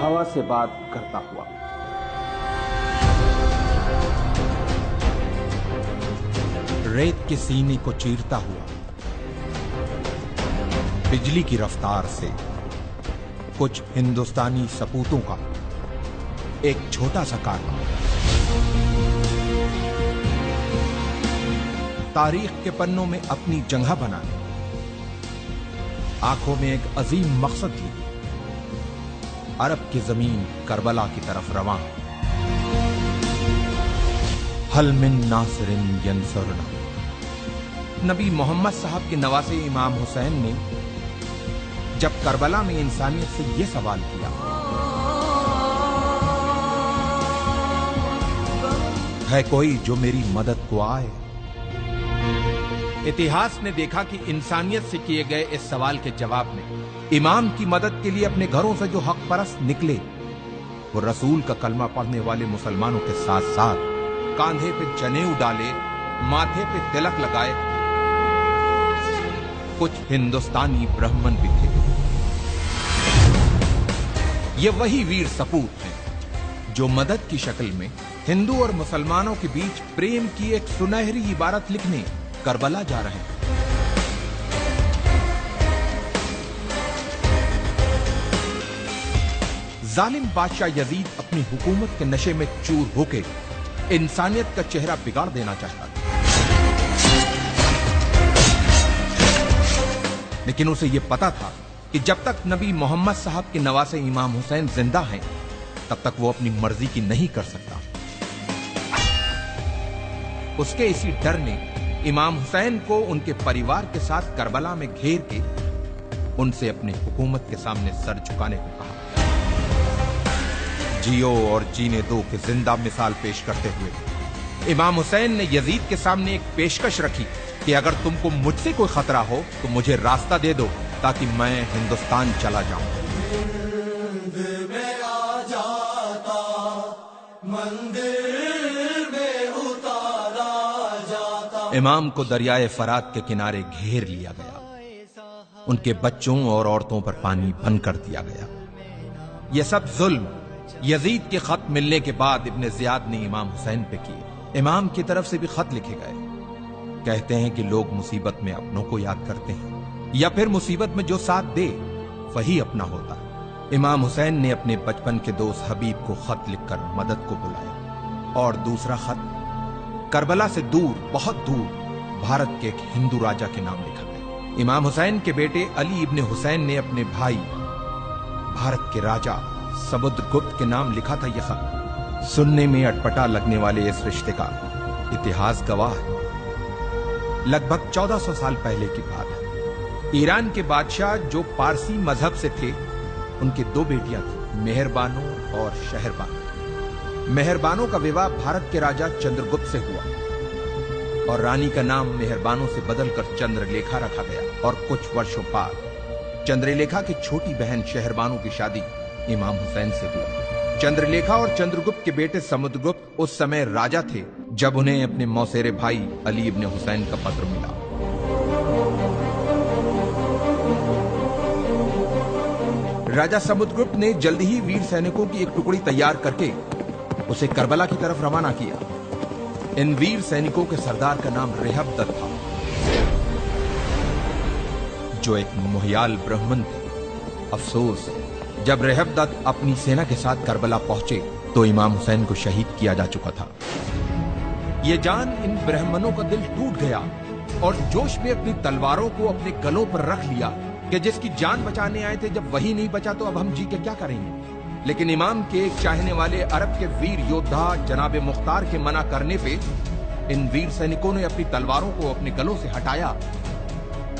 हवा से बात करता हुआ। रेत के सीने को चीरता हुआ, बिजली की रफ्तार से कुछ हिंदुस्तानी सपूतों का एक छोटा सा कारनामा तारीख के पन्नों में अपनी जगह बनाने, आंखों में एक अजीम मकसद लिए अरब की जमीन करबला की तरफ रवां। हल मिन नासिरिन यंसुरना। नबी मोहम्मद साहब के नवासे इमाम हुसैन ने जब करबला में इंसानियत से यह सवाल किया, है कोई जो मेरी मदद को आए? इतिहास ने देखा कि इंसानियत से किए गए इस सवाल के जवाब में इमाम की मदद के लिए अपने घरों से जो हक परस्त निकले, वो रसूल का कलमा पढ़ने वाले मुसलमानों के साथ साथ कांधे पे जनेऊ डाले, माथे पे तिलक लगाए कुछ हिंदुस्तानी ब्राह्मण भी थे। ये वही वीर सपूत हैं जो मदद की शक्ल में हिंदू और मुसलमानों के बीच प्रेम की एक सुनहरी इबारत लिखने करबला जा रहे हैं। जालिम बादशाह यजीद अपनी हुकूमत के नशे में चूर होके इंसानियत का चेहरा बिगाड़ देना चाहता था, लेकिन उसे यह पता था कि जब तक नबी मोहम्मद साहब के नवासे इमाम हुसैन जिंदा हैं, तब तक वो अपनी मर्जी की नहीं कर सकता। उसके इसी डर ने इमाम हुसैन को उनके परिवार के साथ करबला में घेर के उनसे अपनी हुकूमत के सामने सर झुकाने को कहा। जियो और जीने दो की जिंदा मिसाल पेश करते हुए इमाम हुसैन ने यजीद के सामने एक पेशकश रखी कि अगर तुमको मुझसे कोई खतरा हो तो मुझे रास्ता दे दो ताकि मैं हिंदुस्तान चला जाऊं। इमाम को दरियाए फरात के किनारे घेर लिया गया, उनके बच्चों और औरतों पर पानी बंद कर दिया गया। यह सब जुल्म यजीद के खत मिलने के बाद इब्ने जियाद ने इमाम हुसैन पे किए। इमाम की तरफ से भी खत लिखे गए। कहते हैं कि लोग मुसीबत में अपनों को याद करते हैं या फिर मुसीबत में जो साथ दे वही अपना होता है। इमाम हुसैन ने अपने बचपन के दोस्त हबीब को खत लिखकर मदद को बुलाया और दूसरा खत करबला से दूर, बहुत दूर भारत के एक हिंदू राजा के नाम लिखा गया। इमाम हुसैन के बेटे अली इब्ने हुसैन ने अपने भाई भारत के राजा समुद्रगुप्त के नाम लिखा था। यह खत सुनने में अटपटा लगने वाले इस रिश्ते का इतिहास गवाह है। लगभग 1400 साल पहले की बात है। ईरान के बादशाह जो पारसी मजहब से थे, उनकी दो बेटियां थी, मेहरबानो और शहरबानो। मेहरबानो का विवाह भारत के राजा चंद्रगुप्त से हुआ और रानी का नाम मेहरबानो से बदलकर चंद्रलेखा रखा गया। और कुछ वर्षों बाद चंद्रलेखा की छोटी बहन शहरबानो की शादी इमाम हुसैन से हुई। चंद्रलेखा और चंद्रगुप्त के बेटे समुद्रगुप्त उस समय राजा थे जब उन्हें अपने मौसेरे भाई अली इब्ने हुसैन का पत्र मिला। राजा समुद्रगुप्त ने जल्द ही वीर सैनिकों की एक टुकड़ी तैयार करके उसे करबला की तरफ रवाना किया। इन वीर सैनिकों के सरदार का नाम रेहबदत था, जो एक मोहियाल ब्राह्मण थे। अफसोस, जब रेहबदत अपनी सेना के साथ करबला पहुंचे तो इमाम हुसैन को शहीद किया जा चुका था। ये जान इन ब्राह्मणों का दिल टूट गया और जोश में अपनी तलवारों को अपने गलों पर रख लिया कि जिसकी जान बचाने आए थे, जब वही नहीं बचा तो अब हम जी के क्या करेंगे। लेकिन इमाम के एक चाहने वाले अरब के वीर योद्धा जनाबे मुख्तार के मना करने पे इन वीर सैनिकों ने अपनी तलवारों को अपने गलों से हटाया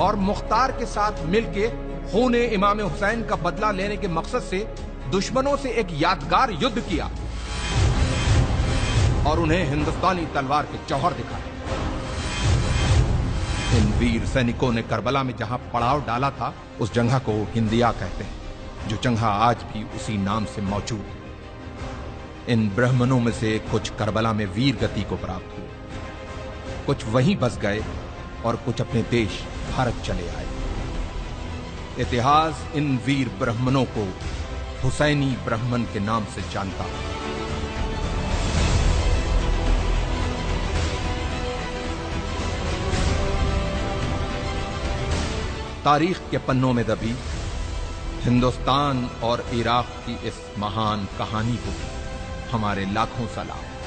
और मुख्तार के साथ मिलकर खूने इमाम हुसैन का बदला लेने के मकसद से दुश्मनों से एक यादगार युद्ध किया और उन्हें हिंदुस्तानी तलवार के जौहर दिखाए। इन वीर सैनिकों ने करबला में जहां पड़ाव डाला था, उस जगह को हिंदिया कहते हैं, जो जगह आज भी उसी नाम से मौजूद है। इन ब्राह्मणों में से कुछ करबला में वीर गति को प्राप्त हुए, कुछ वहीं बस गए और कुछ अपने देश भारत चले आए। इतिहास इन वीर ब्राह्मणों को हुसैनी ब्राह्मण के नाम से जानता है। तारीख के पन्नों में दबी हिंदुस्तान और इराक की इस महान कहानी को हमारे लाखों सलाम।